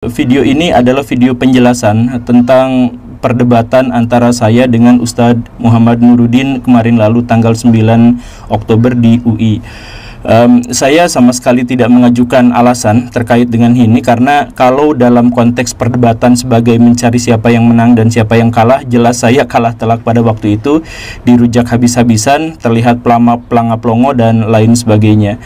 Video ini adalah video penjelasan tentang perdebatan antara saya dengan Ustadz Muhammad Nuruddin kemarin lalu tanggal 9 Oktober di UI. Saya sama sekali tidak mengajukan alasan terkait dengan ini, karena kalau dalam konteks perdebatan sebagai mencari siapa yang menang dan siapa yang kalah, jelas saya kalah telak pada waktu itu, dirujak habis-habisan, terlihat pelanga-pelongo dan lain sebagainya.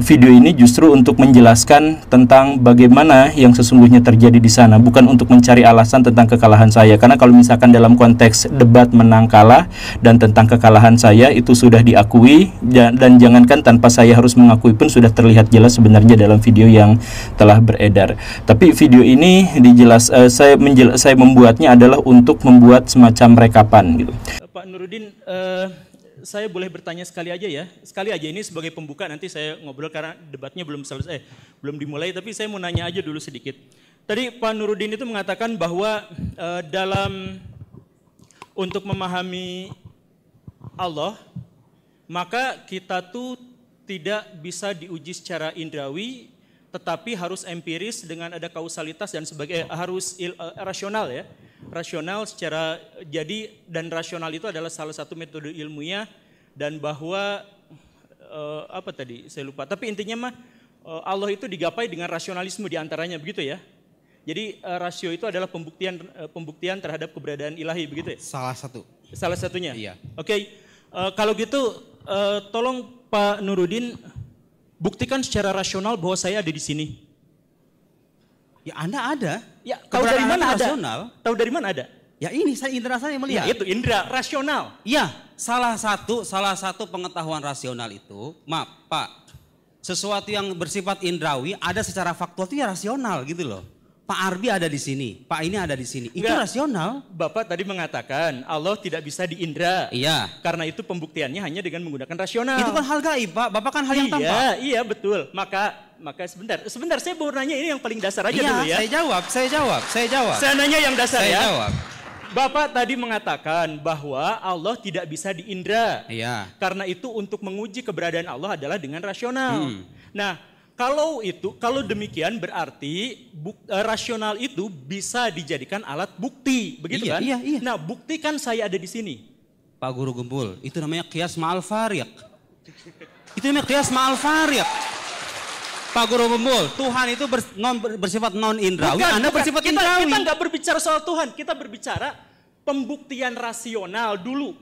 Video ini justru untuk menjelaskan tentang bagaimana yang sesungguhnya terjadi di sana, bukan untuk mencari alasan tentang kekalahan saya. Karena kalau misalkan dalam konteks debat menang kalah dan tentang kekalahan saya itu sudah diakui, dan jangankan tanpa saya harus mengakui pun sudah terlihat jelas sebenarnya dalam video yang telah beredar. Tapi video ini saya membuatnya adalah untuk membuat semacam rekapan gitu. Pak Nuruddin, saya boleh bertanya sekali aja ya, sekali aja, ini sebagai pembuka, nanti saya ngobrol karena debatnya belum selesai, belum dimulai, tapi saya mau nanya aja dulu sedikit. Tadi Pak Nuruddin itu mengatakan bahwa untuk memahami Allah, maka kita tuh tidak bisa diuji secara indrawi, tetapi harus empiris dengan ada kausalitas dan harus rasional ya. Rasional secara dan rasional itu adalah salah satu metode ilmiah, dan bahwa apa tadi saya lupa, tapi intinya mah Allah itu digapai dengan rasionalisme diantaranya, begitu ya. Jadi rasio itu adalah pembuktian terhadap keberadaan ilahi, begitu ya. Salah satunya. Iya. Oke. Kalau gitu tolong Pak Nuruddin buktikan secara rasional bahwa saya ada di sini. Ya Anda ada. Ya, tahu dari mana ada? Rasional. Tahu dari mana ada? Ya ini indera saya melihat. Ya itu indera rasional. Ya, salah satu pengetahuan rasional itu, maaf Pak, sesuatu yang bersifat indrawi ada secara faktual itu ya rasional gitu loh. Pak Arbi ada di sini, Pak ini ada di sini. Itu rasional. Bapak tadi mengatakan Allah tidak bisa diindra. Iya. Karena itu pembuktiannya hanya dengan menggunakan rasional. Itu kan hal gaib, Pak. Bapak kan hal yang tampak. Iya betul. Maka sebentar saya mau nanya ini yang paling dasar aja dulu ya. Saya jawab. Saya nanya yang dasar saya ya. Jawab. Bapak tadi mengatakan bahwa Allah tidak bisa diindra. Iya. Karena itu untuk menguji keberadaan Allah adalah dengan rasional. Nah, kalau demikian berarti rasional itu bisa dijadikan alat bukti, begitu kan? Iya. Nah, buktikan saya ada di sini. Pak Guru Gembul, itu namanya qiyas ma'al fariq. Itu namanya qiyas ma'al fariq. Pak Guru Gembul, Tuhan itu bersifat non indrawi, Anda bersifat indrawi. Kita nggak berbicara soal Tuhan, kita berbicara pembuktian rasional dulu.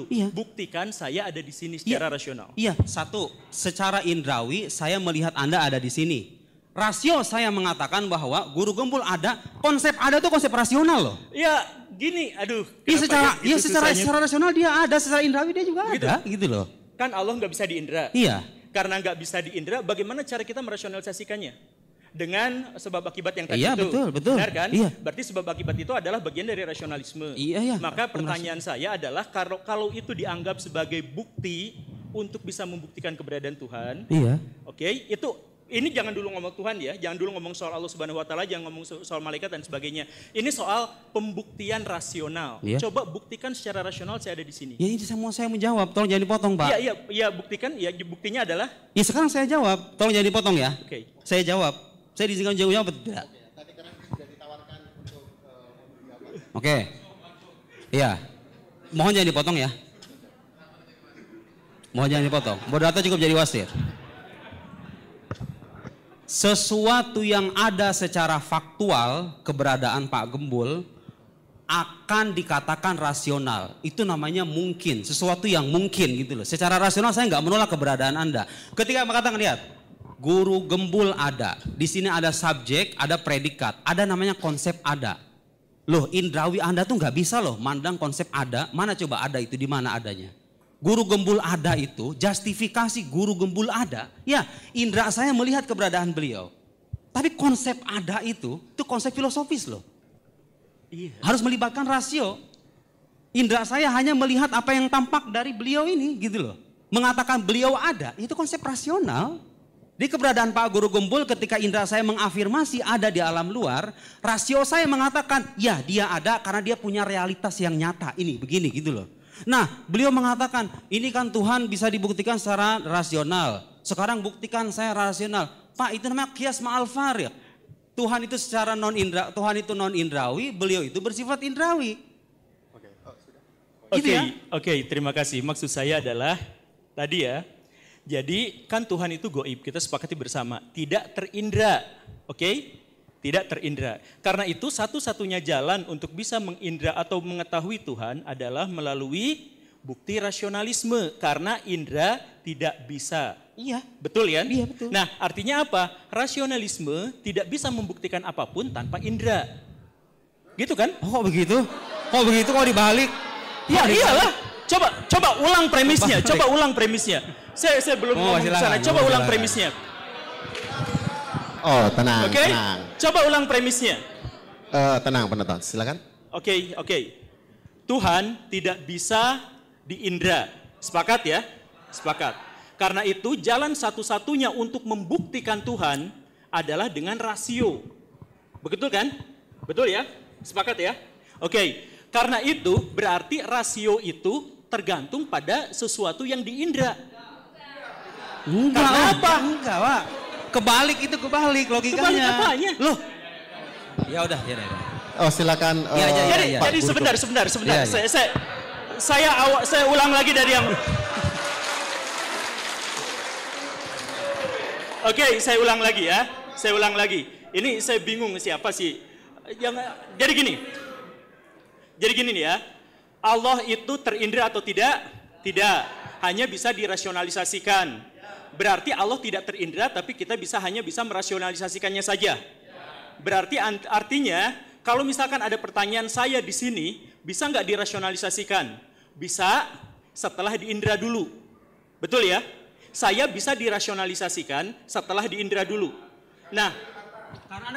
Iya. Buktikan saya ada di sini secara rasional. Iya, satu, secara indrawi saya melihat Anda ada di sini. Rasio saya mengatakan bahwa Guru Gembul ada, konsep ada itu konsep rasional loh. Ya, gini, aduh. Iya, secara rasional dia ada, secara indrawi dia juga ada, gitu loh. Kan Allah nggak bisa diindra. Iya. Karena nggak bisa diindra, bagaimana cara kita merasionalisasikannya? Dengan sebab akibat yang tadi iya, itu. Betul. Benar kan? Iya. Berarti sebab akibat itu adalah bagian dari rasionalisme. Iya. Maka pertanyaan saya adalah kalau itu dianggap sebagai bukti untuk bisa membuktikan keberadaan Tuhan. Iya. Oke, ini jangan dulu ngomong Tuhan ya, jangan dulu ngomong soal Allah Subhanahu wa taala, jangan ngomong soal malaikat dan sebagainya. Ini soal pembuktian rasional. Iya. Coba buktikan secara rasional saya ada di sini. Ya ini saya menjawab, tolong jangan dipotong, Pak. Iya, buktikan, ya buktinya adalah. Ya sekarang saya jawab, tolong jangan dipotong ya. Oke. Saya jawab. Saya diizinkan jawab tidak? Tadi karena sudah ditawarkan untuk Oke. Iya. Mohon jangan dipotong ya. Mohon jangan dipotong. Moderator cukup jadi wasir. Sesuatu yang ada secara faktual, keberadaan Pak Gembul akan dikatakan rasional. Itu namanya mungkin, sesuatu yang mungkin gitu loh. Secara rasional saya nggak menolak keberadaan Anda. Ketika mengatakan, lihat, Guru Gembul ada. Di sini ada subjek, ada predikat, ada namanya konsep ada. Loh, indrawi Anda tuh nggak bisa loh mandang konsep ada. Mana coba ada itu, di mana adanya? Guru Gembul ada itu, justifikasi Guru Gembul ada. Ya, indra saya melihat keberadaan beliau. Tapi konsep ada itu konsep filosofis loh. Iya. Harus melibatkan rasio. Indra saya hanya melihat apa yang tampak dari beliau ini gitu loh. Mengatakan beliau ada, itu konsep rasional. Di keberadaan Pak Guru Gembul ketika indra saya mengafirmasi ada di alam luar, rasio saya mengatakan ya dia ada karena dia punya realitas yang nyata ini begini gitu loh. Nah beliau mengatakan ini kan Tuhan bisa dibuktikan secara rasional. Sekarang buktikan saya rasional. Pak itu namanya qiyas ma'al fariq. Tuhan itu secara Tuhan itu non indrawi, beliau itu bersifat indrawi. Gitu ya? Oke, terima kasih. Maksud saya adalah tadi ya. Jadi kan Tuhan itu goib, kita sepakati bersama, tidak terindra. Oke? Tidak terindra. Karena itu satu-satunya jalan untuk bisa mengindra atau mengetahui Tuhan adalah melalui bukti rasionalisme. Karena indra tidak bisa. Iya. Betul ya? Iya, betul. Nah, artinya apa? Rasionalisme tidak bisa membuktikan apapun tanpa indra. Gitu kan? Oh, kok begitu? Kok begitu? Kok dibalik? Ya iyalah. Coba ulang premisnya. Coba ulang premisnya. Saya belum ngomong ke sana. Coba ulang premisnya. Oh, tenang, Oke? tenang. Coba ulang premisnya. Tenang penonton, silakan. Oke. Tuhan tidak bisa diindra. Sepakat ya? Sepakat. Karena itu jalan satu-satunya untuk membuktikan Tuhan adalah dengan rasio. Betul kan? Betul ya? Sepakat ya? Oke. Karena itu berarti rasio itu tergantung pada sesuatu yang diindra. Enggak, Karena apa? Enggak, Pak. Kebalik logikanya. Kebalik apanya? Loh. Ya udah. Oh, silakan. Iya. Jadi sebentar. Iya. Saya ulang lagi dari yang. Oke, saya ulang lagi ya. Ini saya bingung siapa sih yang jadi gini nih ya. Allah itu terindra atau tidak? Tidak. Hanya bisa dirasionalisasikan. Berarti Allah tidak terindra tapi kita hanya bisa merasionalisasikannya saja. Berarti artinya kalau misalkan ada pertanyaan saya di sini, bisa nggak dirasionalisasikan? Bisa setelah diindra dulu. Betul ya? Saya bisa dirasionalisasikan setelah diindra dulu. Nah,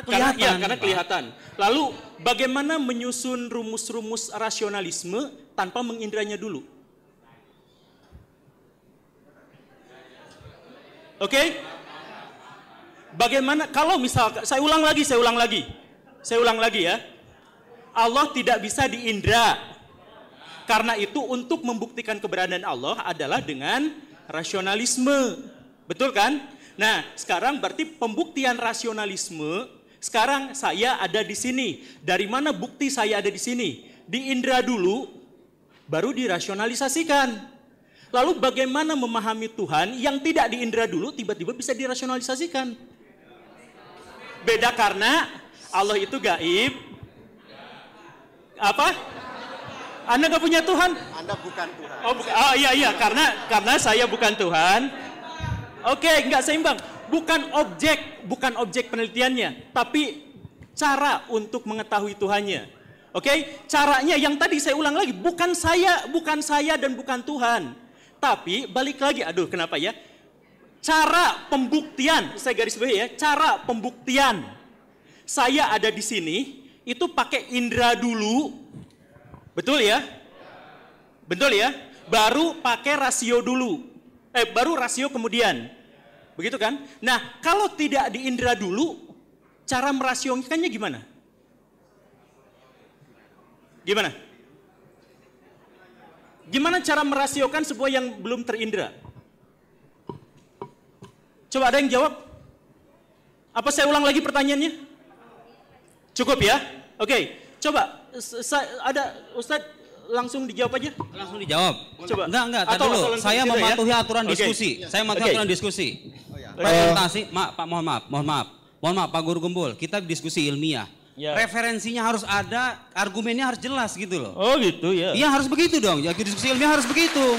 karena kelihatan. Lalu bagaimana menyusun rumus-rumus rasionalisme tanpa mengindranya dulu? Oke? Bagaimana kalau misalkan saya ulang lagi ya. Allah tidak bisa diindra. Karena itu untuk membuktikan keberadaan Allah adalah dengan rasionalisme. Betul kan? Nah, sekarang berarti pembuktian rasionalisme, sekarang saya ada di sini. Dari mana bukti saya ada di sini? Diindra dulu, baru dirasionalisasikan. Lalu bagaimana memahami Tuhan yang tidak diindra dulu tiba-tiba bisa dirasionalisasikan? Beda karena Allah itu gaib. Apa? Anda nggak punya Tuhan? Anda bukan Tuhan. Oh iya, karena saya bukan Tuhan. Oke, nggak seimbang. Bukan objek penelitiannya, tapi cara untuk mengetahui Tuhannya. Oke, caranya yang tadi saya ulang lagi, bukan saya dan bukan Tuhan. Tapi balik lagi, kenapa ya? Cara pembuktian, saya garis bawahi ya, cara pembuktian. Saya ada di sini, itu pakai indera dulu. Betul ya? Baru pakai rasio dulu. Baru rasio kemudian. Begitu kan? Nah, kalau tidak diindra dulu, cara merasiokannya gimana? Gimana cara merasiokan sebuah yang belum terindra? Coba ada yang jawab? Apa saya ulang lagi pertanyaannya? Cukup ya? Oke. Coba, ada Ustadz langsung dijawab aja. Langsung dijawab. Coba. Enggak, tadi dulu. Saya mematuhi aturan diskusi. Saya mematuhi aturan diskusi. Presentasi, mohon maaf Pak Guru Gembul, kita diskusi ilmiah. Ya. Referensinya harus ada, argumennya harus jelas gitu loh. Oh gitu ya. Iya harus begitu dong, ya diskusi ilmiah harus begitu.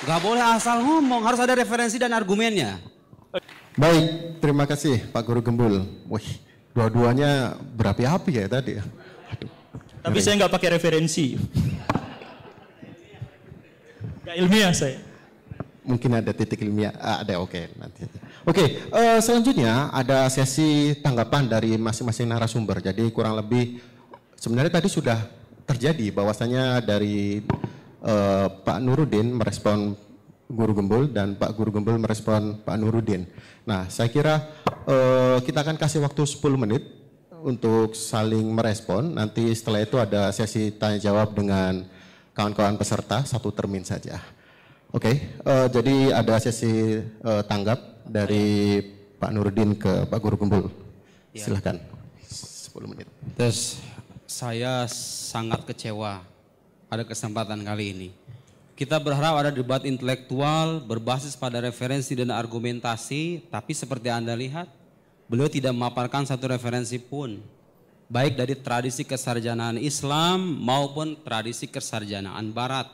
Gak boleh asal ngomong, harus ada referensi dan argumennya. Baik, terima kasih Pak Guru Gembul. Wih, dua-duanya berapi-api ya tadi. Aduh. Tapi saya nggak pakai referensi. Nggak ilmiah saya. Mungkin ada titik ilmiah, ada oke nanti. Oke, selanjutnya ada sesi tanggapan dari masing-masing narasumber. Jadi kurang lebih sebenarnya tadi sudah terjadi bahwasanya dari Pak Nuruddin merespon Guru Gembul dan Pak Guru Gembul merespon Pak Nuruddin. Nah, saya kira kita akan kasih waktu 10 menit untuk saling merespon. Nanti setelah itu ada sesi tanya jawab dengan kawan-kawan peserta 1 termin saja. Oke, jadi ada sesi tanggap dari Pak Nurudin ke Pak Guru Gembul. Ya. Silahkan, 10 menit. Terus saya sangat kecewa pada kesempatan kali ini. Kita berharap ada debat intelektual berbasis pada referensi dan argumentasi, tapi seperti Anda lihat, beliau tidak memaparkan satu referensi pun, baik dari tradisi kesarjanaan Islam maupun tradisi kesarjanaan Barat.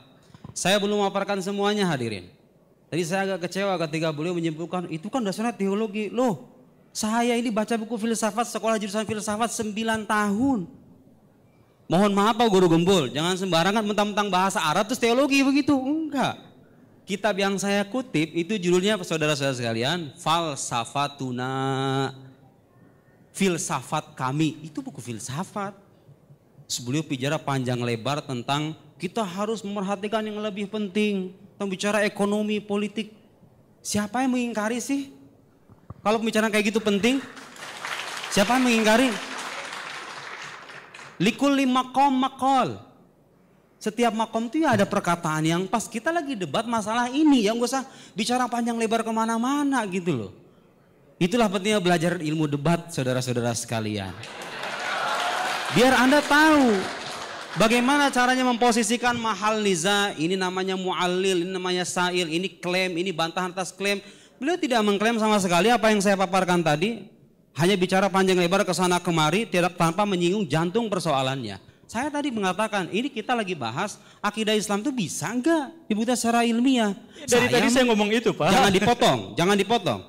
Saya belum memaparkan semuanya, hadirin. Tadi saya agak kecewa ketika beliau menyebutkan, itu kan dasarnya teologi. Loh, saya ini baca buku filsafat, sekolah jurusan filsafat 9 tahun. Mohon maaf Pak Guru Gembul, jangan sembarangan mentang-mentang bahasa Arab terus teologi begitu. Enggak. Kitab yang saya kutip itu judulnya, saudara-saudara sekalian, Falsafatuna, filsafat kami. Itu buku filsafat. Beliau bicara panjang lebar tentang kita harus memerhatikan yang lebih penting, tentang bicara ekonomi, politik. Siapa yang mengingkari sih? Kalau pembicaraan kayak gitu penting, siapa yang mengingkari? Likulli maqam maqal. Setiap makom itu ya ada perkataan yang pas. Kita lagi debat masalah ini, yang gak usah bicara panjang lebar kemana-mana gitu loh. Itulah pentingnya belajar ilmu debat, saudara-saudara sekalian. Biar Anda tahu bagaimana caranya memposisikan mahal niza. Ini namanya mu'allil, ini namanya sa'il, ini klaim, ini bantahan atas klaim. Beliau tidak mengklaim sama sekali apa yang saya paparkan tadi. Hanya bicara panjang lebar ke sana kemari, tidak tanpa menyinggung jantung persoalannya. Saya tadi mengatakan, ini kita lagi bahas akidah Islam itu bisa enggak dibuktikan secara ilmiah. Dari tadi saya ngomong itu, Pak. Jangan dipotong, jangan dipotong.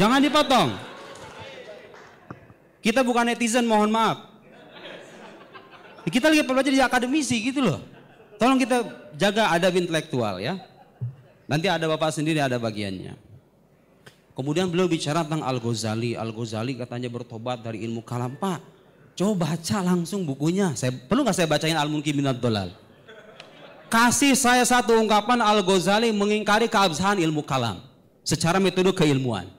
Jangan dipotong. Kita bukan netizen, mohon maaf. Kita lagi belajar di akademisi gitu loh. Tolong kita jaga adab intelektual ya. Nanti ada Bapak sendiri, ada bagiannya. Kemudian beliau bicara tentang Al-Ghazali. Al-Ghazali katanya bertobat dari ilmu kalam. Pak, coba baca langsung bukunya. Perlu nggak saya bacain Al-Munki Minad Dolal? Kasih saya satu ungkapan Al-Ghazali mengingkari keabsahan ilmu kalam secara metode keilmuan.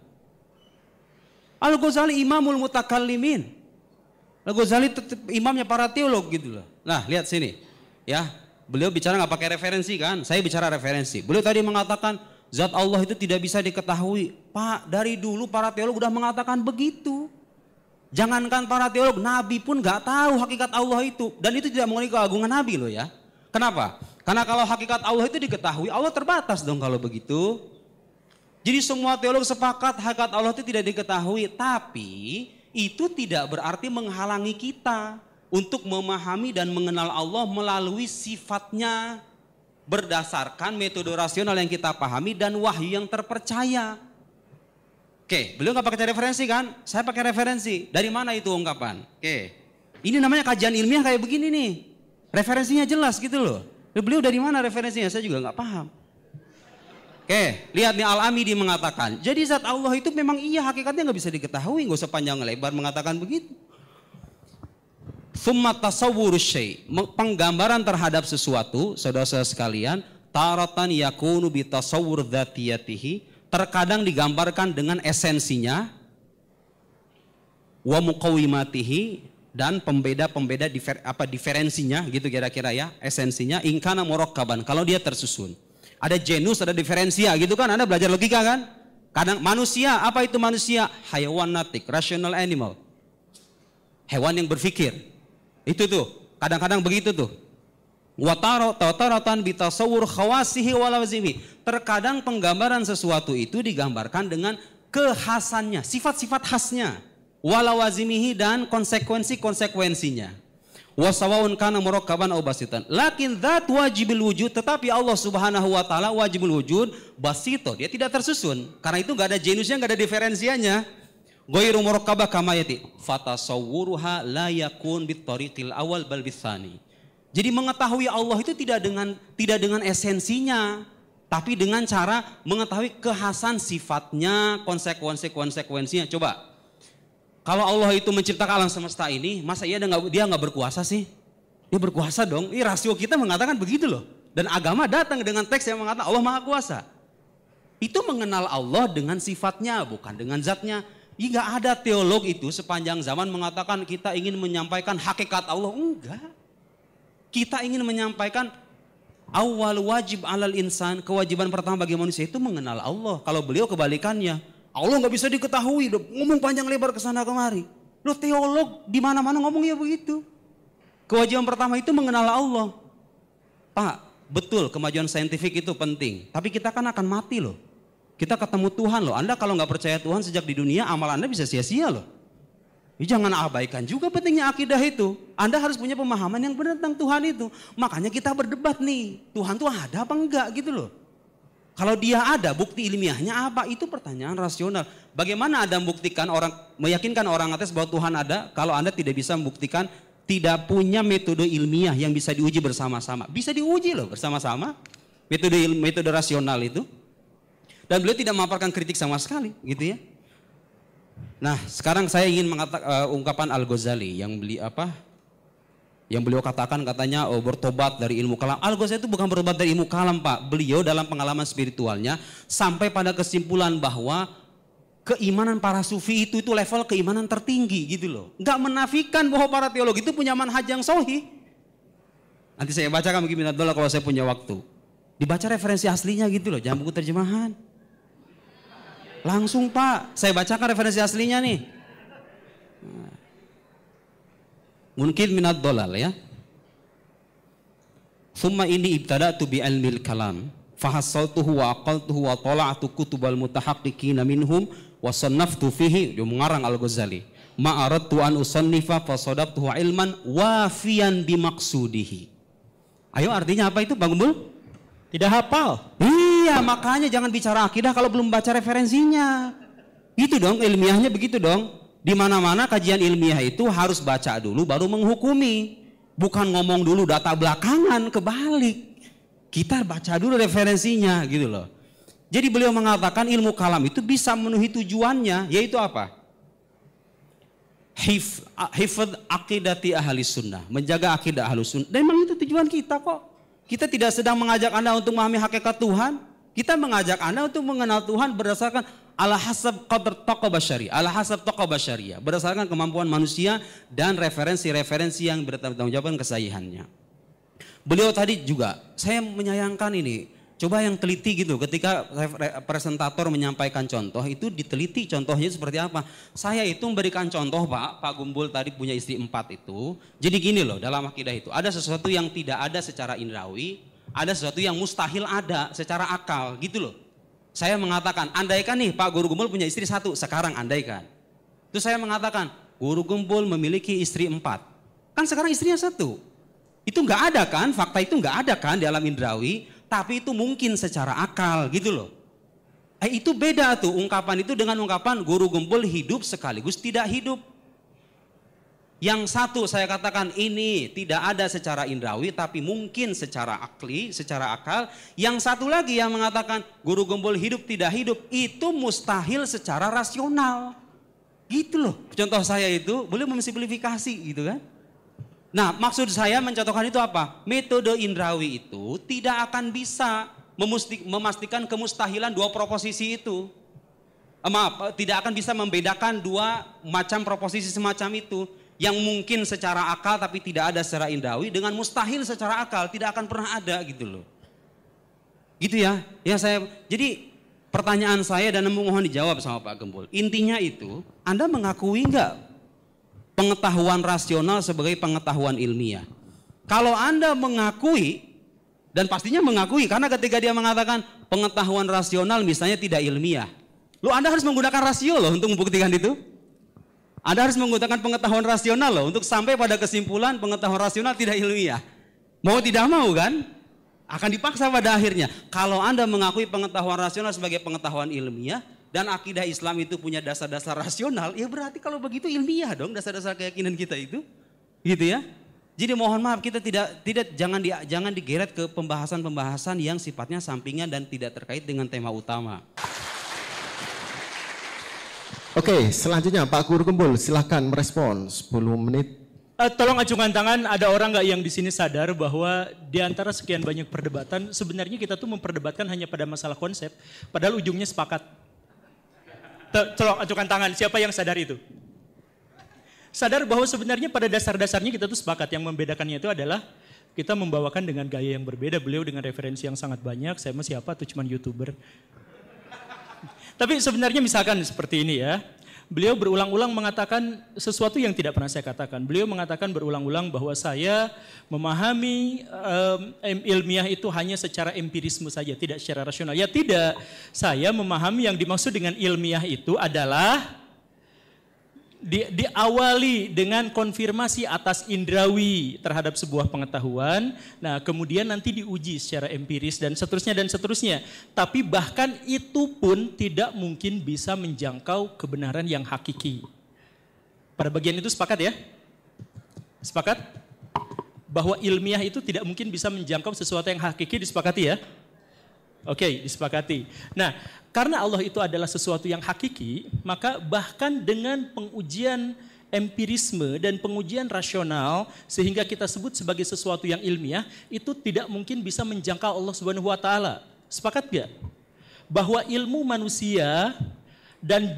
Al-Ghazali imamul mutakallimin. Al-Ghazali imamnya para teolog gitu loh. Nah, lihat sini. Ya, beliau bicara nggak pakai referensi kan? Saya bicara referensi. Beliau tadi mengatakan zat Allah itu tidak bisa diketahui. Pak, dari dulu para teolog udah mengatakan begitu. Jangankan para teolog, Nabi pun nggak tahu hakikat Allah itu. Dan itu tidak mengenai keagungan Nabi loh ya. Kenapa? Karena kalau hakikat Allah itu diketahui, Allah terbatas dong kalau begitu. Jadi semua teolog sepakat hakikat Allah itu tidak diketahui. Tapi itu tidak berarti menghalangi kita untuk memahami dan mengenal Allah melalui sifatnya, berdasarkan metode rasional yang kita pahami dan wahyu yang terpercaya. Oke, beliau nggak pakai referensi kan? Saya pakai referensi. Dari mana itu ungkapan? Oke, ini namanya kajian ilmiah kayak begini nih. Referensinya jelas gitu loh. Beliau dari mana referensinya? Saya juga nggak paham. Oke, lihat nih Al-Amidi mengatakan. Jadi zat Allah itu memang iya hakikatnya nggak bisa diketahui. Nggak usah panjang lebar mengatakan begitu. Thumma tasawwurus syai', penggambaran terhadap sesuatu, saudara-saudara sekalian, taratan yakunu bi tasawwur dzatiyatihi, terkadang digambarkan dengan esensinya, wa muqawimatihi, dan pembeda-pembeda diferensinya gitu kira-kira ya, esensinya ingkana murakkaban, kalau dia tersusun. Ada genus, ada diferensia gitu kan, Anda belajar logika kan? Kadang manusia, apa itu manusia? Hayawan natik, rational animal. Hewan yang berpikir. Itu tuh, kadang-kadang begitu tuh. Wataratan bitasawur khawasihi walawazimi. Terkadang penggambaran sesuatu itu digambarkan dengan kekhasannya, sifat-sifat khasnya. Walawazimihi dan konsekuensi-konsekuensinya. Wasawaun kana murakkaban aw basitan. Lakin dzat wajibil wujud, tetapi Allah Subhanahu wa taala wajibul wujud basito. Dia tidak tersusun. Karena itu enggak ada genusnya, enggak ada diferensianya. Ghairu murakkabah kama yati fatasawwuruha la yakun bitariqil awal bal bitsani. Jadi mengetahui Allah itu tidak dengan esensinya, tapi dengan cara mengetahui kekhasan sifatnya, konsekuensinya. Coba, kalau Allah itu menciptakan alam semesta ini, masa dia nggak berkuasa sih? Dia berkuasa dong. Ini rasio kita mengatakan begitu loh. Dan agama datang dengan teks yang mengatakan Allah Maha Kuasa. Itu mengenal Allah dengan sifatnya, bukan dengan zatnya. Nggak ada teolog itu sepanjang zaman mengatakan kita ingin menyampaikan hakikat Allah. Enggak. Kita ingin menyampaikan awal wajib alal insan, kewajiban pertama bagi manusia itu mengenal Allah. Kalau beliau kebalikannya, Allah nggak bisa diketahui, ngomong panjang lebar ke sana kemari. Lo teolog di mana-mana ngomongnya begitu. Kewajiban pertama itu mengenal Allah. Pak, betul kemajuan saintifik itu penting, tapi kita kan akan mati loh. Kita ketemu Tuhan loh. Anda kalau nggak percaya Tuhan sejak di dunia, amal Anda bisa sia-sia loh. Jangan abaikan juga pentingnya akidah itu. Anda harus punya pemahaman yang benar tentang Tuhan itu. Makanya kita berdebat nih, Tuhan tuh ada apa enggak gitu loh. Kalau dia ada, bukti ilmiahnya apa? Itu pertanyaan rasional. Bagaimana Anda meyakinkan orang atas bahwa Tuhan ada, kalau Anda tidak bisa membuktikan, tidak punya metode ilmiah yang bisa diuji bersama-sama. Bisa diuji loh bersama-sama, metode rasional itu. Dan beliau tidak memaparkan kritik sama sekali, gitu ya. Nah, sekarang saya ingin mengatakan ungkapan Al-Ghazali yang beliau katakan katanya bertobat dari ilmu kalam. Al-Ghazali itu bukan bertobat dari ilmu kalam, Pak. Beliau dalam pengalaman spiritualnya sampai pada kesimpulan bahwa keimanan para sufi itu level keimanan tertinggi gitu loh. Enggak menafikan bahwa para teolog itu punya manhaj yang sahih. Nanti saya bacakan begini dulu kalau saya punya waktu. Dibaca referensi aslinya gitu loh, jangan buku terjemahan. Langsung Pak, saya bacakan referensi aslinya nih. Mungkin minad dolal ya. Summa ini ibtada'tu bi ilmil kalam fahassaltuhu wa aqaltuhu wa tala'tu kutubal mutahaqqiqina minhum wa sannaftu fihi. Dia mengarang Al-Ghazali. Ma aradtu an usannifa fasadabtuhu ilman wafiyan bimaksudihi. Ayo artinya apa itu Bang Gumbul? Tidak hafal. Iya, makanya jangan bicara akidah kalau belum baca referensinya. Gitu dong, ilmiahnya begitu dong. Di mana-mana kajian ilmiah itu harus baca dulu baru menghukumi. Bukan ngomong dulu data belakangan, kebalik. Kita baca dulu referensinya gitu loh. Jadi beliau mengatakan ilmu kalam itu bisa memenuhi tujuannya, yaitu apa? Hifdz aqidati ahli sunnah, menjaga akidah ahli sunnah. Dan memang itu tujuan kita kok. Kita tidak sedang mengajak Anda untuk memahami hakikat Tuhan. Kita mengajak Anda untuk mengenal Tuhan berdasarkan ala hasab qadr taqwa basyari, ala hasab taqwa basyariah, berdasarkan kemampuan manusia dan referensi-referensi yang bertanggung jawab kesahihannya. Beliau tadi juga, saya menyayangkan ini. Coba yang teliti gitu, ketika presentator menyampaikan contoh itu diteliti contohnya seperti apa. Saya itu memberikan contoh Pak Gumbul tadi punya istri 4 itu. Jadi gini loh dalam akidah itu, ada sesuatu yang tidak ada secara indrawi, ada sesuatu yang mustahil ada secara akal gitu loh. Saya mengatakan, andaikan nih Pak Guru Gumbul punya istri 1, sekarang andaikan. Itu saya mengatakan, Guru Gumbul memiliki istri 4. Kan sekarang istrinya 1. Itu nggak ada kan, fakta itu nggak ada kan di alam indrawi. Tapi itu mungkin secara akal gitu loh. Itu beda tuh ungkapan itu dengan ungkapan Guru Gumbul hidup sekaligus tidak hidup. Yang satu saya katakan ini tidak ada secara indrawi tapi mungkin secara akli, secara akal. Yang satu lagi yang mengatakan Guru Gumbul hidup tidak hidup itu mustahil secara rasional. Gitu loh. Contoh saya itu boleh memsimplifikasi gitu kan. Nah, maksud saya mencontohkan itu apa? Metode indrawi itu tidak akan bisa memastikan kemustahilan 2 proposisi itu. Tidak akan bisa membedakan 2 macam proposisi semacam itu. Yang mungkin secara akal tapi tidak ada secara indrawi dengan mustahil secara akal tidak akan pernah ada gitu loh. Gitu ya. Jadi pertanyaan saya dan mohon dijawab sama Pak Gembul. Intinya itu, Anda mengakui enggak pengetahuan rasional sebagai pengetahuan ilmiah? Kalau Anda mengakui, dan pastinya mengakui karena ketika dia mengatakan pengetahuan rasional misalnya tidak ilmiah, Anda harus menggunakan rasio loh untuk membuktikan itu. Anda harus menggunakan pengetahuan rasional loh untuk sampai pada kesimpulan pengetahuan rasional tidak ilmiah. Mau tidak mau kan? Akan dipaksa pada akhirnya. Kalau Anda mengakui pengetahuan rasional sebagai pengetahuan ilmiah, dan akidah Islam itu punya dasar-dasar rasional, ya berarti kalau begitu ilmiah dong dasar-dasar keyakinan kita itu, gitu ya. Jadi mohon maaf kita jangan digeret ke pembahasan-pembahasan yang sifatnya sampingan dan tidak terkait dengan tema utama. Oke, selanjutnya Pak Guru Gumbul silahkan merespon 10 menit. Tolong acungkan tangan, ada orang nggak yang di sini sadar bahwa di antara sekian banyak perdebatan sebenarnya kita tuh memperdebatkan hanya pada masalah konsep, padahal ujungnya sepakat. Tolong acukan tangan, siapa yang sadar itu? Sadar bahwa sebenarnya pada dasar-dasarnya kita tuh sepakat, yang membedakannya itu adalah kita membawakan dengan gaya yang berbeda, beliau dengan referensi yang sangat banyak, saya mah siapa tuh cuman YouTuber. Tapi sebenarnya misalkan seperti ini ya. Beliau berulang-ulang mengatakan sesuatu yang tidak pernah saya katakan. Beliau mengatakan berulang-ulang bahwa saya memahami ilmiah itu hanya secara empirisme saja, tidak secara rasional. Ya tidak, saya memahami yang dimaksud dengan ilmiah itu adalah diawali dengan konfirmasi atas indrawi terhadap sebuah pengetahuan. Nah, kemudian nanti diuji secara empiris dan seterusnya dan seterusnya. Tapi bahkan itu pun tidak mungkin bisa menjangkau kebenaran yang hakiki. Pada bagian itu sepakat ya? Sepakat? Bahwa ilmiah itu tidak mungkin bisa menjangkau sesuatu yang hakiki, disepakati ya? Oke, disepakati. Nah, karena Allah itu adalah sesuatu yang hakiki, maka bahkan dengan pengujian empirisme dan pengujian rasional sehingga kita sebut sebagai sesuatu yang ilmiah, itu tidak mungkin bisa menjangkau Allah Subhanahu wa taala. Sepakat gak? Bahwa ilmu manusia dan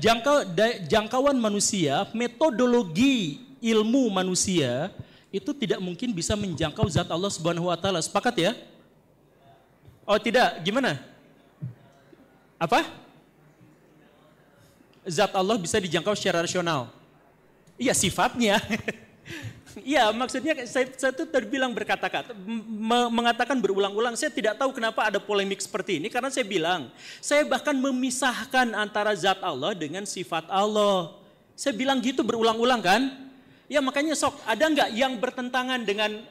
jangkauan manusia, metodologi ilmu manusia itu tidak mungkin bisa menjangkau zat Allah Subhanahu wa taala. Sepakat ya? Oh tidak, gimana? Apa? Zat Allah bisa dijangkau secara rasional. Iya sifatnya. Iya maksudnya saya tuh terbilang berkata-kata, mengatakan berulang-ulang. Saya tidak tahu kenapa ada polemik seperti ini. Karena saya bilang, saya bahkan memisahkan antara zat Allah dengan sifat Allah. Saya bilang gitu berulang-ulang kan. Ya makanya sok, ada nggak yang bertentangan dengan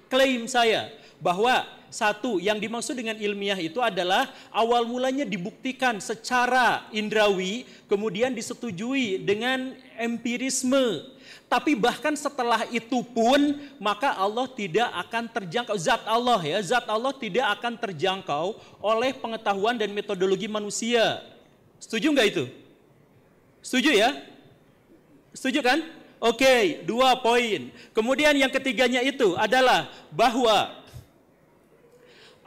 klaim saya? Bahwa satu, yang dimaksud dengan ilmiah itu adalah awal mulanya dibuktikan secara indrawi, kemudian disetujui dengan empirisme. Tapi bahkan setelah itu pun, maka Allah tidak akan terjangkau, zat Allah ya, zat Allah tidak akan terjangkau oleh pengetahuan dan metodologi manusia. Setuju nggak itu? Setuju ya? Setuju kan? Oke, 2 poin. Kemudian yang ketiganya itu adalah bahwa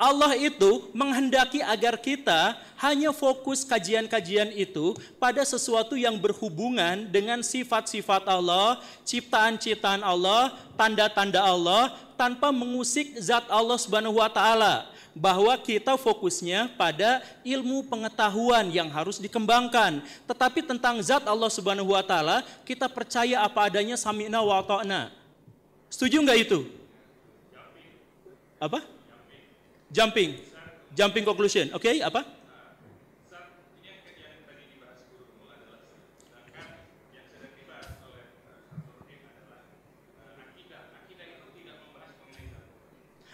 Allah itu menghendaki agar kita hanya fokus kajian-kajian itu pada sesuatu yang berhubungan dengan sifat-sifat Allah, ciptaan-ciptaan Allah, tanda-tanda Allah, tanpa mengusik zat Allah Subhanahu wa taala. Bahwa kita fokusnya pada ilmu pengetahuan yang harus dikembangkan. Tetapi tentang zat Allah Subhanahu wa taala, kita percaya apa adanya, sami'na wa ata'na. Setuju nggak itu? Apa? Jumping conclusion. Oke, apa?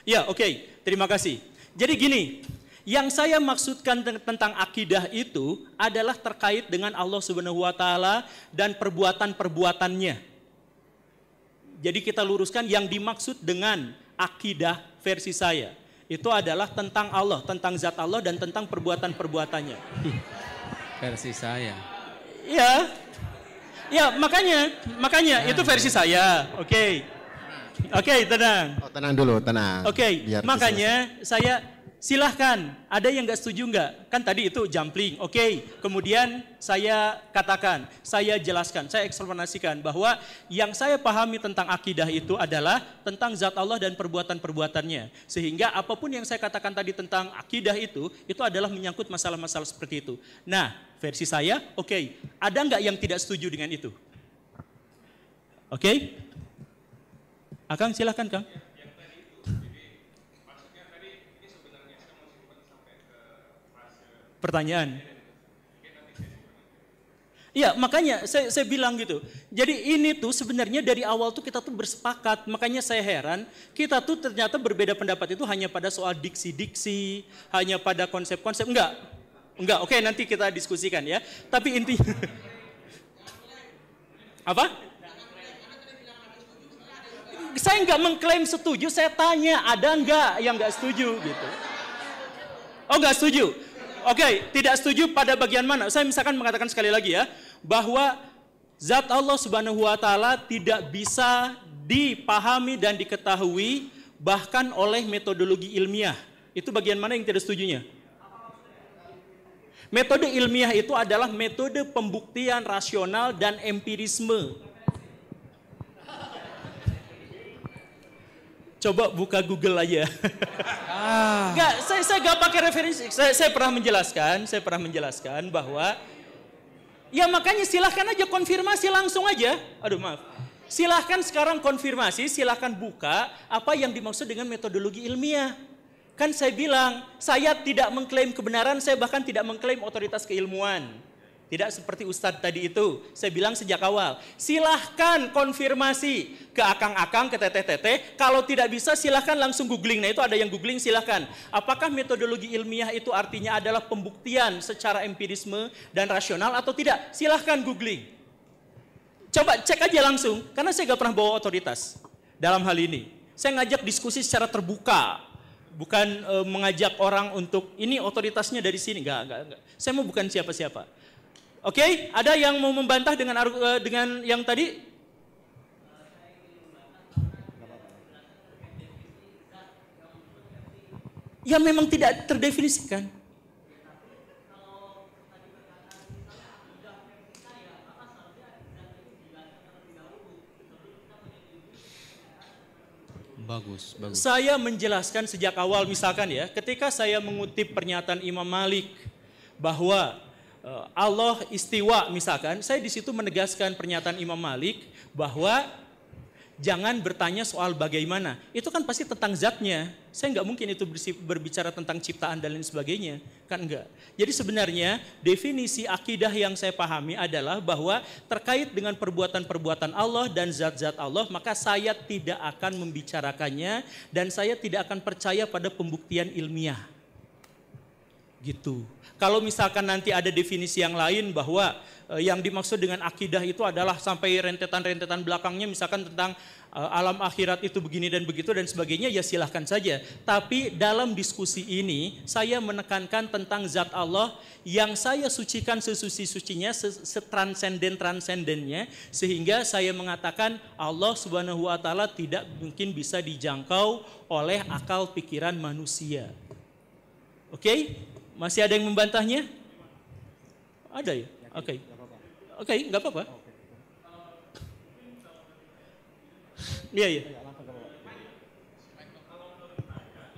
Ya, oke. Terima kasih. Jadi gini, yang saya maksudkan tentang akidah itu adalah terkait dengan Allah Subhanahu wa taala dan perbuatan-perbuatannya. Jadi kita luruskan yang dimaksud dengan akidah versi saya. Itu adalah tentang Allah, tentang zat Allah dan tentang perbuatan-perbuatannya. Versi saya. Ya, ya makanya itu versi saya. Oke, tenang. Oh, tenang dulu, tenang. Oke, makanya saya silahkan. Ada yang nggak setuju nggak? Kan tadi itu jumping. Oke, kemudian saya katakan, saya jelaskan, saya eksplanasikan bahwa yang saya pahami tentang akidah itu adalah tentang zat Allah dan perbuatan-perbuatannya. Sehingga apapun yang saya katakan tadi tentang akidah itu adalah menyangkut masalah-masalah seperti itu. Nah, versi saya, oke, ada nggak yang tidak setuju dengan itu? Oke? Akang silahkan Kang. Pertanyaan. Iya, makanya saya bilang gitu. Jadi ini tuh sebenarnya dari awal tuh kita tuh bersepakat. Makanya saya heran, kita tuh ternyata berbeda pendapat itu hanya pada soal diksi-diksi, hanya pada konsep-konsep. Enggak, oke nanti kita diskusikan ya. Tapi intinya, apa? Saya nggak mengklaim setuju, saya tanya ada nggak yang nggak setuju gitu. Oh nggak setuju. Oke, tidak setuju pada bagian mana? Saya misalkan mengatakan sekali lagi ya, bahwa zat Allah Subhanahu wa taala tidak bisa dipahami dan diketahui bahkan oleh metodologi ilmiah. Itu bagian mana yang tidak setujunya? Metode ilmiah itu adalah metode pembuktian rasional dan empirisme. Coba buka Google aja. Enggak, saya nggak pakai referensi. Saya pernah menjelaskan bahwa ya makanya silahkan aja konfirmasi langsung aja. Aduh maaf. Silahkan sekarang konfirmasi, silahkan buka apa yang dimaksud dengan metodologi ilmiah. Kan saya bilang, saya tidak mengklaim kebenaran, saya bahkan tidak mengklaim otoritas keilmuan. Tidak seperti Ustadz tadi itu, saya bilang sejak awal. Silahkan konfirmasi ke akang-akang, ke teteh-teteh. Kalau tidak bisa silahkan langsung googling. Nah itu ada yang googling silahkan. Apakah metodologi ilmiah itu artinya adalah pembuktian secara empirisme dan rasional atau tidak? Silahkan googling. Coba cek aja langsung, karena saya gak pernah bawa otoritas dalam hal ini. Saya ngajak diskusi secara terbuka. Bukan mengajak orang untuk ini otoritasnya dari sini. Enggak. Saya mau bukan siapa-siapa. Oke, ada yang mau membantah dengan yang tadi? Ya memang tidak terdefinisikan. Bagus. Saya menjelaskan sejak awal misalkan ya, ketika saya mengutip pernyataan Imam Malik bahwa Allah istiwa misalkan, saya di situ menegaskan pernyataan Imam Malik bahwa jangan bertanya soal bagaimana. Itu kan pasti tentang zatnya. Saya nggak mungkin itu berbicara tentang ciptaan dan lain sebagainya. Kan enggak. Jadi sebenarnya definisi akidah yang saya pahami adalah bahwa terkait dengan perbuatan-perbuatan Allah dan zat-zat Allah, maka saya tidak akan membicarakannya dan saya tidak akan percaya pada pembuktian ilmiah. Gitu. Kalau misalkan nanti ada definisi yang lain bahwa yang dimaksud dengan akidah itu adalah sampai rentetan-rentetan belakangnya misalkan tentang alam akhirat itu begini dan begitu dan sebagainya, ya silahkan saja. Tapi dalam diskusi ini saya menekankan tentang zat Allah yang saya sucikan sesuci-sucinya, setransenden-transendennya, sehingga saya mengatakan Allah Subhanahu wa taala tidak mungkin bisa dijangkau oleh akal pikiran manusia. Oke? Masih ada yang membantahnya? Ada ya? Oke, nggak apa-apa. Iya.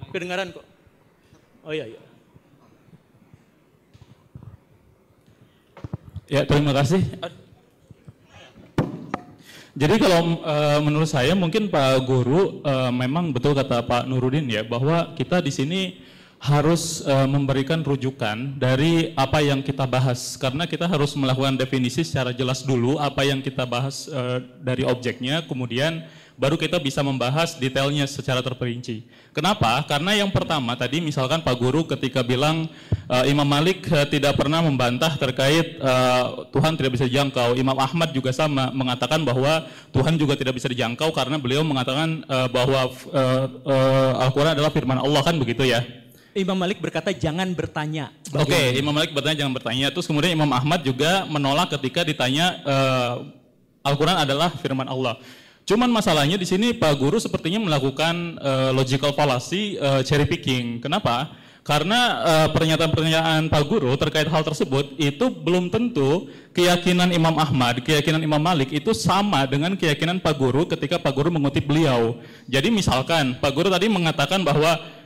Kedengaran kok. Oh iya. Ya, terima kasih. Jadi kalau menurut saya mungkin Pak Guru memang betul kata Pak Nurudin ya, bahwa kita di sini harus memberikan rujukan dari apa yang kita bahas, karena kita harus melakukan definisi secara jelas dulu apa yang kita bahas dari objeknya, kemudian baru kita bisa membahas detailnya secara terperinci. Kenapa? Karena yang pertama tadi misalkan Pak Guru ketika bilang Imam Malik tidak pernah membantah terkait Tuhan tidak bisa dijangkau. Imam Ahmad juga sama mengatakan bahwa Tuhan juga tidak bisa dijangkau karena beliau mengatakan bahwa Al-Quran adalah firman Allah, kan begitu ya. Imam Malik berkata jangan bertanya. Oke, Imam Malik bertanya jangan bertanya. Terus kemudian Imam Ahmad juga menolak ketika ditanya Al-Quran adalah firman Allah. Cuman masalahnya di sini Pak Guru sepertinya melakukan logical fallacy, cherry picking. Kenapa? Karena pernyataan-pernyataan Pak Guru terkait hal tersebut itu belum tentu keyakinan Imam Ahmad, keyakinan Imam Malik itu sama dengan keyakinan Pak Guru ketika Pak Guru mengutip beliau. Jadi misalkan Pak Guru tadi mengatakan bahwa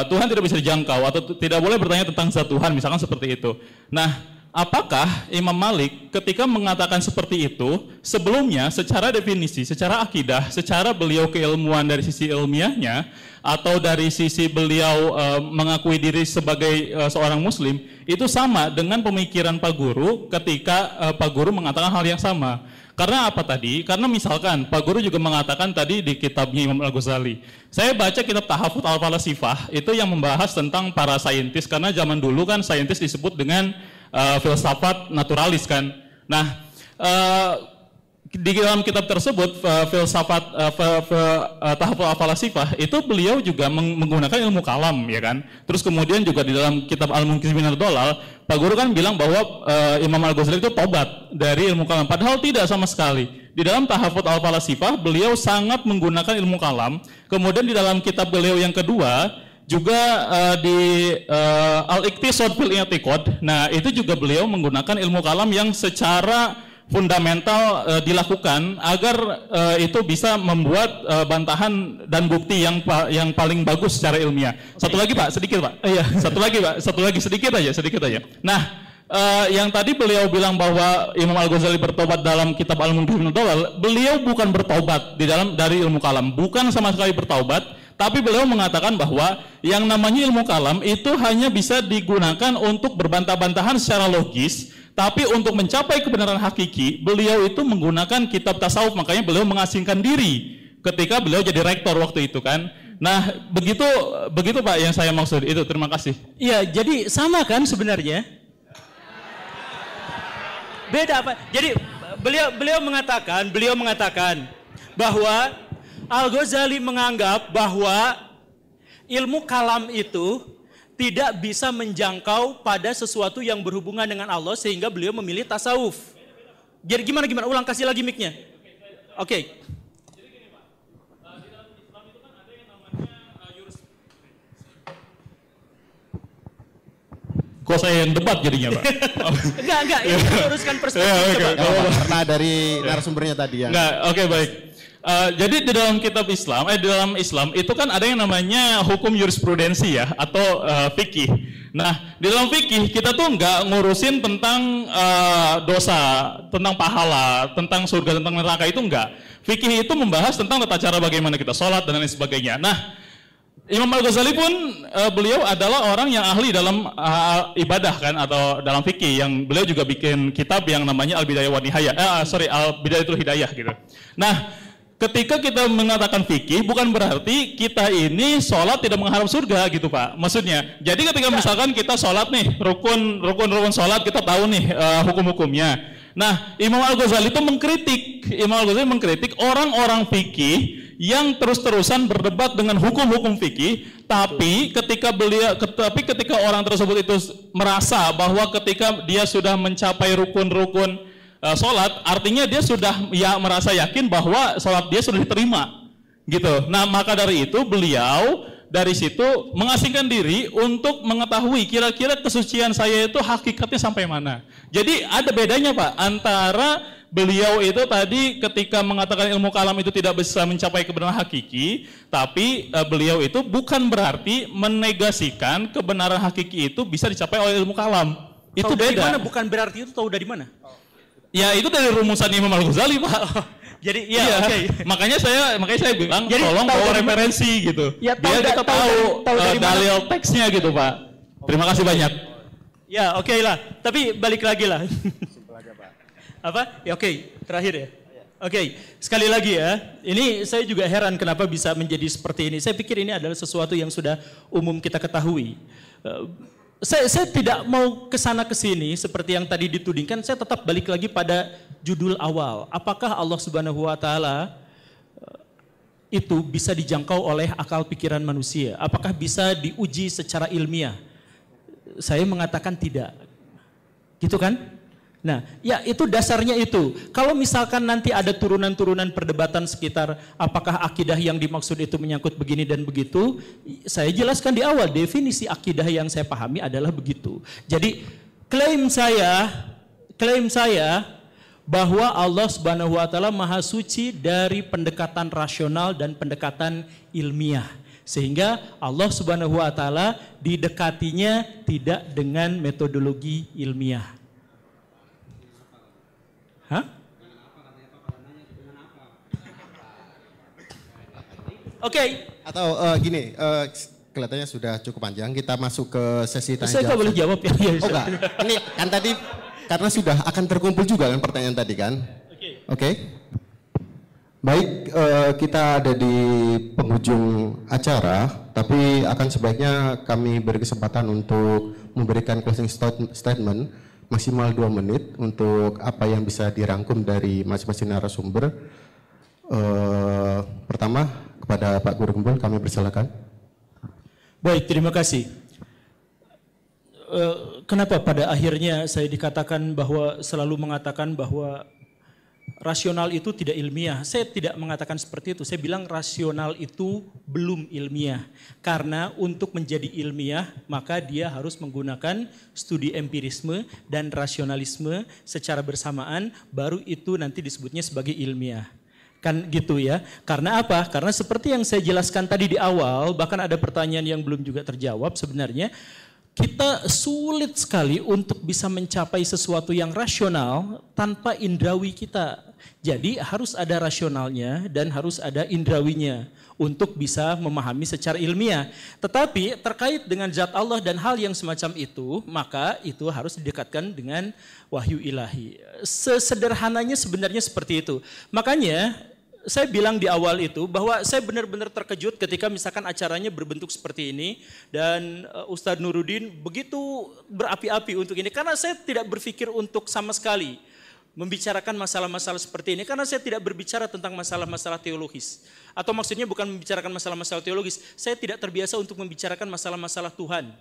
Tuhan tidak bisa dijangkau atau tidak boleh bertanya tentang zat Tuhan, misalkan seperti itu. Nah, apakah Imam Malik ketika mengatakan seperti itu, sebelumnya secara definisi, secara akidah, secara beliau keilmuan dari sisi ilmiahnya, atau dari sisi beliau mengakui diri sebagai seorang muslim, itu sama dengan pemikiran Pak Guru ketika Pak Guru mengatakan hal yang sama. Karena apa tadi? Karena misalkan Pak Guru juga mengatakan tadi di kitabnya Imam Al-Ghazali. Saya baca kitab Tahafut Al-Falasifah itu yang membahas tentang para saintis, karena zaman dulu kan saintis disebut dengan filsafat naturalis kan. Nah, di dalam kitab tersebut filsafat Tahafut Al-Falasifah itu beliau juga menggunakan ilmu kalam ya kan. Terus kemudian juga di dalam kitab Al-Munqidh minad Dhalal, Pak Guru kan bilang bahwa Imam Al-Ghazali itu tobat dari ilmu kalam, padahal tidak sama sekali. Di dalam Tahafut Al-Falasifah beliau sangat menggunakan ilmu kalam. Kemudian di dalam kitab beliau yang kedua juga di Al-Iqtisad fil I'tiqad, nah itu juga beliau menggunakan ilmu kalam yang secara fundamental dilakukan agar itu bisa membuat bantahan dan bukti yang paling bagus secara ilmiah. Satu lagi Pak, sedikit Pak. Iya. Satu lagi sedikit aja. Nah, yang tadi beliau bilang bahwa Imam Al-Ghazali bertobat dalam kitab Al-Munqidh min ad-Dhalal, beliau bukan bertobat dari ilmu kalam, bukan sama sekali bertobat, tapi beliau mengatakan bahwa yang namanya ilmu kalam itu hanya bisa digunakan untuk berbantah-bantahan secara logis. Tapi untuk mencapai kebenaran hakiki, beliau itu menggunakan kitab tasawuf, makanya beliau mengasingkan diri ketika beliau jadi rektor waktu itu kan. Nah, begitu Pak yang saya maksud itu. Terima kasih. Iya, jadi sama kan sebenarnya? Beda Pak. Jadi beliau mengatakan bahwa Al-Ghazali menganggap bahwa ilmu kalam itu tidak bisa menjangkau pada sesuatu yang berhubungan dengan Allah sehingga beliau memilih tasawuf. Jadi gimana? Ulang, kasih lagi mic-nya. Oke. Jadi gini Pak, di dalam Islam itu kan ada yang namanya Kok saya yang debat jadinya Pak? Enggak, ini meluruskan perspektif. Karena dari narasumbernya tadi ya. Enggak, oke, baik. Jadi di dalam kitab Islam, di dalam Islam itu kan ada yang namanya hukum jurisprudensi ya, atau fikih. Nah, di dalam fikih kita tuh nggak ngurusin tentang dosa, tentang pahala, tentang surga, tentang neraka, itu enggak. Fikih itu membahas tentang tata cara bagaimana kita sholat dan lain sebagainya. Nah, Imam Al-Ghazali pun beliau adalah orang yang ahli dalam ibadah kan, atau dalam fikih, yang beliau juga bikin kitab yang namanya Al-Bidayah wa Nihayah, Al-Bidayatul Hidayah gitu. Nah, ketika kita mengatakan fikih, bukan berarti kita ini sholat tidak mengharap surga gitu Pak. Maksudnya, jadi ketika misalkan kita sholat nih, rukun sholat kita tahu nih hukum-hukumnya. Nah, Imam Al-Ghazali itu mengkritik orang-orang fikih yang terus-terusan berdebat dengan hukum-hukum fikih, tapi ketika orang tersebut itu merasa bahwa ketika dia sudah mencapai rukun-rukun sholat, artinya dia sudah merasa yakin bahwa sholat dia sudah diterima gitu. Nah, maka dari itu beliau dari situ mengasingkan diri untuk mengetahui kira-kira kesucian saya itu hakikatnya sampai mana. Jadi ada bedanya Pak antara beliau itu tadi ketika mengatakan ilmu kalam itu tidak bisa mencapai kebenaran hakiki, tapi beliau itu bukan berarti menegasikan kebenaran hakiki itu bisa dicapai oleh ilmu kalam. Itu beda. Dari mana? Bukan berarti itu tahu dari mana? Ya itu dari rumusan Imam Al-Ghazali Pak. Jadi iya. Okay. Makanya saya bilang jadi, tolong bawa referensi gitu. Ya, biar kita tahu dalil teksnya gitu Pak. Terima kasih banyak. Ya oke lah. Tapi balik lagi lah. Apa? Ya oke. Terakhir ya. Oke. Sekali lagi ya. Ini saya juga heran kenapa bisa menjadi seperti ini. Saya pikir ini adalah sesuatu yang sudah umum kita ketahui. Saya tidak mau kesana kesini seperti yang tadi ditudingkan. Saya tetap balik lagi pada judul awal. Apakah Allah Subhanahu Wa Taala itu bisa dijangkau oleh akal pikiran manusia? Apakah bisa diuji secara ilmiah? Saya mengatakan tidak. Gitu kan? Nah, ya itu dasarnya itu. Kalau misalkan nanti ada turunan-turunan perdebatan sekitar apakah akidah yang dimaksud itu menyangkut begini dan begitu, saya jelaskan di awal, definisi akidah yang saya pahami adalah begitu. Jadi klaim saya bahwa Allah Subhanahu Wa Taala Maha Suci dari pendekatan rasional dan pendekatan ilmiah. Sehingga Allah Subhanahu Wa Taala didekatinya tidak dengan metodologi ilmiah. Hah? Oke. Atau gini, kelihatannya sudah cukup panjang. Kita masuk ke sesi tanya jawab. Saya nggak boleh jawab ya. Oh enggak. Ini kan tadi karena sudah akan terkumpul juga kan pertanyaan tadi kan. Oke. Baik, kita ada di penghujung acara, tapi akan sebaiknya kami beri kesempatan untuk memberikan closing statement. Maksimal 2 menit untuk apa yang bisa dirangkum dari masing-masing narasumber. Pertama kepada Pak Guru Gembul kami persilakan. Baik, terima kasih. Kenapa pada akhirnya saya dikatakan bahwa selalu mengatakan bahwa rasional itu tidak ilmiah. Saya tidak mengatakan seperti itu. Saya bilang rasional itu belum ilmiah. Karena untuk menjadi ilmiah, maka dia harus menggunakan studi empirisme dan rasionalisme secara bersamaan, baru itu nanti disebutnya sebagai ilmiah. Kan gitu ya. Karena apa? Karena seperti yang saya jelaskan tadi di awal, bahkan ada pertanyaan yang belum juga terjawab sebenarnya, kita sulit sekali untuk bisa mencapai sesuatu yang rasional tanpa indrawi kita. Jadi harus ada rasionalnya dan harus ada indrawinya untuk bisa memahami secara ilmiah. Tetapi terkait dengan zat Allah dan hal yang semacam itu, maka itu harus didekatkan dengan wahyu ilahi. Sesederhananya sebenarnya seperti itu. Makanya saya bilang di awal itu bahwa saya benar-benar terkejut ketika misalkan acaranya berbentuk seperti ini dan Ustadz Nuruddin begitu berapi-api untuk ini, karena saya tidak berpikir untuk sama sekali membicarakan masalah-masalah seperti ini, karena saya tidak berbicara tentang masalah-masalah teologis, atau maksudnya bukan membicarakan masalah-masalah teologis, saya tidak terbiasa untuk membicarakan masalah-masalah Tuhan.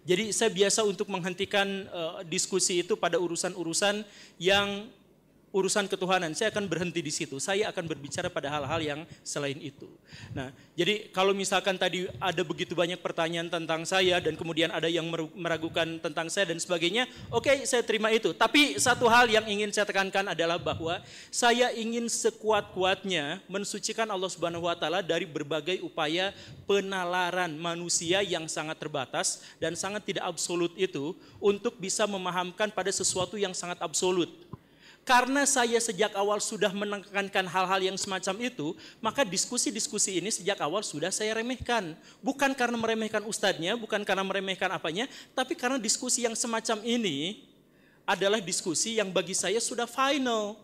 Jadi saya biasa untuk menghentikan diskusi itu pada urusan-urusan yang urusan ketuhanan. Saya akan berhenti di situ. Saya akan berbicara pada hal-hal yang selain itu. Nah, jadi kalau misalkan tadi ada begitu banyak pertanyaan tentang saya dan kemudian ada yang meragukan tentang saya dan sebagainya, oke, saya terima itu. Tapi satu hal yang ingin saya tekankan adalah bahwa saya ingin sekuat-kuatnya mensucikan Allah Subhanahu wa taala dari berbagai upaya penalaran manusia yang sangat terbatas dan sangat tidak absolut itu untuk bisa memahamkan pada sesuatu yang sangat absolut. Karena saya sejak awal sudah menekankan hal-hal yang semacam itu, maka diskusi-diskusi ini sejak awal sudah saya remehkan. Bukan karena meremehkan ustadznya, bukan karena meremehkan apanya, tapi karena diskusi yang semacam ini adalah diskusi yang bagi saya sudah final.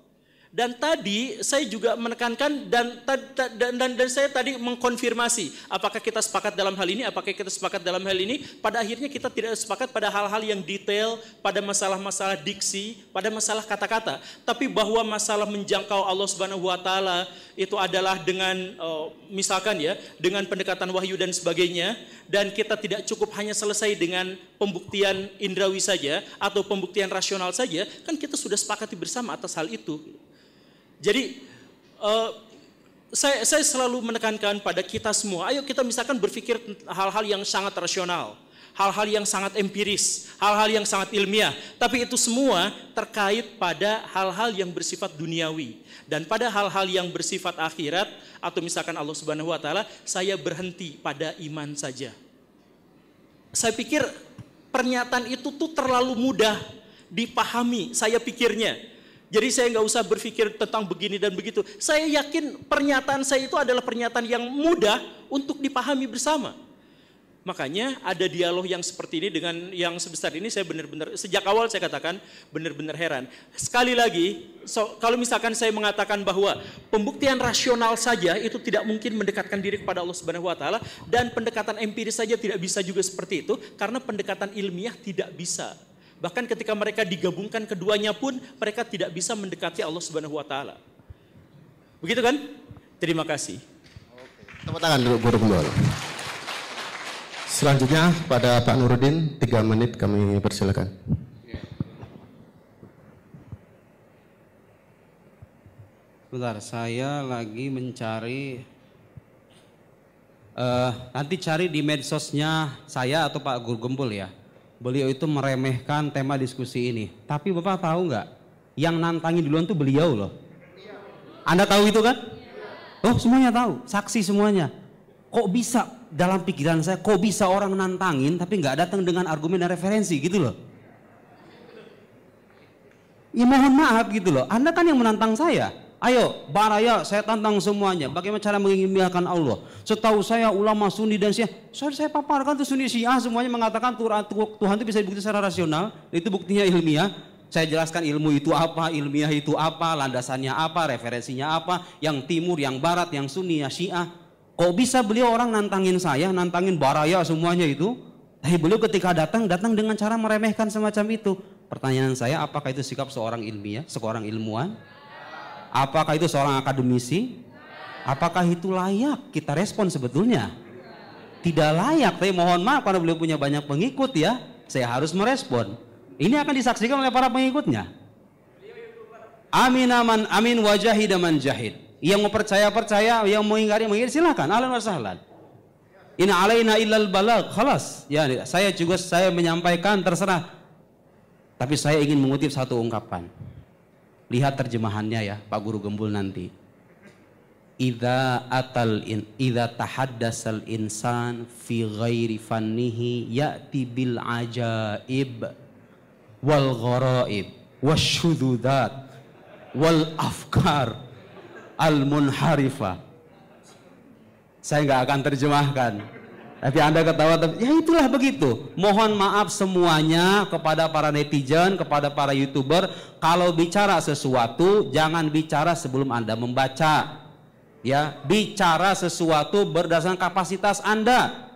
Dan tadi saya juga menekankan dan saya tadi mengkonfirmasi apakah kita sepakat dalam hal ini, apakah kita sepakat dalam hal ini. Pada akhirnya kita tidak sepakat pada hal-hal yang detail, pada masalah-masalah diksi, pada masalah kata-kata. Tapi bahwa masalah menjangkau Allah Subhanahu wa taala itu adalah dengan misalkan ya, dengan pendekatan wahyu dan sebagainya, dan kita tidak cukup hanya selesai dengan pembuktian indrawi saja atau pembuktian rasional saja, kan kita sudah sepakati bersama atas hal itu. Jadi saya selalu menekankan pada kita semua, ayo kita misalkan berpikir hal-hal yang sangat rasional, hal-hal yang sangat empiris, hal-hal yang sangat ilmiah, tapi itu semua terkait pada hal-hal yang bersifat duniawi. Dan pada hal-hal yang bersifat akhirat atau misalkan Allah Subhanahu wa taala, saya berhenti pada iman saja. Saya pikir pernyataan itu tuh terlalu mudah dipahami, saya pikirnya. Jadi saya nggak usah berpikir tentang begini dan begitu. Saya yakin pernyataan saya itu adalah pernyataan yang mudah untuk dipahami bersama. Makanya ada dialog yang seperti ini dengan yang sebesar ini, saya benar-benar, sejak awal saya katakan benar-benar heran. Sekali lagi, kalau misalkan saya mengatakan bahwa pembuktian rasional saja itu tidak mungkin mendekatkan diri kepada Allah Subhanahu wa taala, dan pendekatan empiris saja tidak bisa juga seperti itu, karena pendekatan ilmiah tidak bisa. Bahkan ketika mereka digabungkan keduanya pun mereka tidak bisa mendekati Allah Subhanahu wa taala. Begitu kan? Terima kasih. Tepuk tangan dulu Guru Gembul. Selanjutnya pada Pak Nuruddin, 3 menit kami persilakan. Bentar, saya lagi mencari nanti cari di medsosnya saya atau Pak Guru Gembul ya. Beliau itu meremehkan tema diskusi ini. Tapi Bapak tahu nggak? Yang nantangin duluan tuh beliau loh. Anda tahu itu kan? Oh, semuanya tahu. Saksi semuanya. Kok bisa dalam pikiran saya, kok bisa orang nantangin tapi nggak datang dengan argumen dan referensi gitu loh. Ya mohon maaf gitu loh. Anda kan yang menantang saya. Ayo, baraya, saya tantang semuanya. Bagaimana cara mengilmiahkan Allah? Setahu saya ulama Sunni dan Syiah, saya paparkan tuh Sunni Syiah semuanya mengatakan Tuhan itu bisa dibuktikan secara rasional. Itu buktinya ilmiah. Saya jelaskan ilmu itu apa, ilmiah itu apa, landasannya apa, referensinya apa, yang timur, yang barat, yang Sunni, yang Syiah. Kok bisa beliau orang nantangin saya, nantangin baraya semuanya itu? Tapi beliau ketika datang dengan cara meremehkan semacam itu. Pertanyaan saya, apakah itu sikap seorang ilmiah, seorang ilmuwan? Apakah itu seorang akademisi? Apakah itu layak kita respon sebetulnya? Tidak layak, tapi mohon maaf karena beliau punya banyak pengikut ya, saya harus merespon. Ini akan disaksikan oleh para pengikutnya. Amina man amin wa jahida man jahid. Yang mau percaya, yang mau ingkari silakan. Ahlan wa sahlan. In alaina illal balagh. Khalas. Ya, saya menyampaikan terserah. Tapi saya ingin mengutip satu ungkapan. Lihat terjemahannya ya, Pak Guru Gembul nanti. Idza tahaddasal insan fi ghairi fannihi ya'ti bil ajaib wal gharaib wasyududat wal afkar al munharifah. Saya nggak akan terjemahkan, tapi Anda ketawa, ya itulah begitu. Mohon maaf semuanya kepada para netizen, kepada para YouTuber, kalau bicara sesuatu jangan bicara sebelum Anda membaca. Ya, bicara sesuatu berdasarkan kapasitas Anda.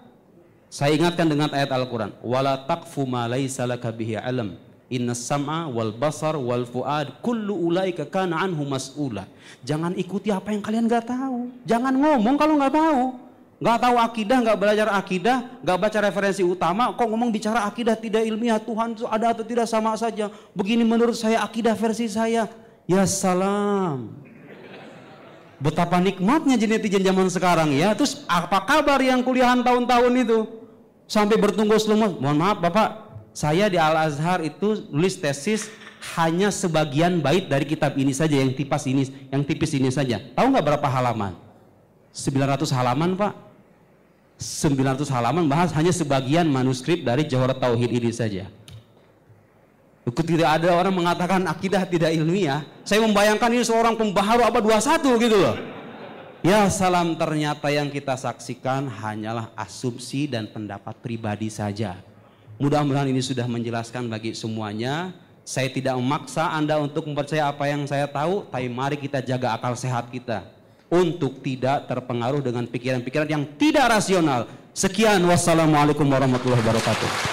Saya ingatkan dengan ayat Al-Qur'an, wala taqfu ma laisa laka bihi ilm. Innas sam'a wal basar wal fuad kullu ulaika kana anhu mas'ula. Jangan ikuti apa yang kalian nggak tahu. Jangan ngomong kalau nggak tahu. Nggak tahu akidah, nggak belajar akidah, nggak baca referensi utama, kok ngomong bicara akidah tidak ilmiah, Tuhan itu ada atau tidak sama saja. Begini menurut saya akidah versi saya. Ya salam. Betapa nikmatnya netizen zaman sekarang ya. Terus apa kabar yang kuliahan tahun-tahun itu? Sampai bertunggus lumus. Mohon maaf Bapak, saya di Al-Azhar itu nulis tesis hanya sebagian bait dari kitab ini saja, yang tipis ini saja. Tahu nggak berapa halaman? 900 halaman Pak. 900 halaman bahas hanya sebagian manuskrip dari Jawharat Tauhid ini saja. Tidak ada orang mengatakan akidah tidak ilmiah. Saya membayangkan ini seorang pembaharu abad 21 gitu loh. Ya salam, ternyata yang kita saksikan hanyalah asumsi dan pendapat pribadi saja. Mudah-mudahan ini sudah menjelaskan bagi semuanya. Saya tidak memaksa Anda untuk mempercayai apa yang saya tahu, tapi mari kita jaga akal sehat kita untuk tidak terpengaruh dengan pikiran-pikiran yang tidak rasional. Sekian, wassalamualaikum warahmatullahi wabarakatuh.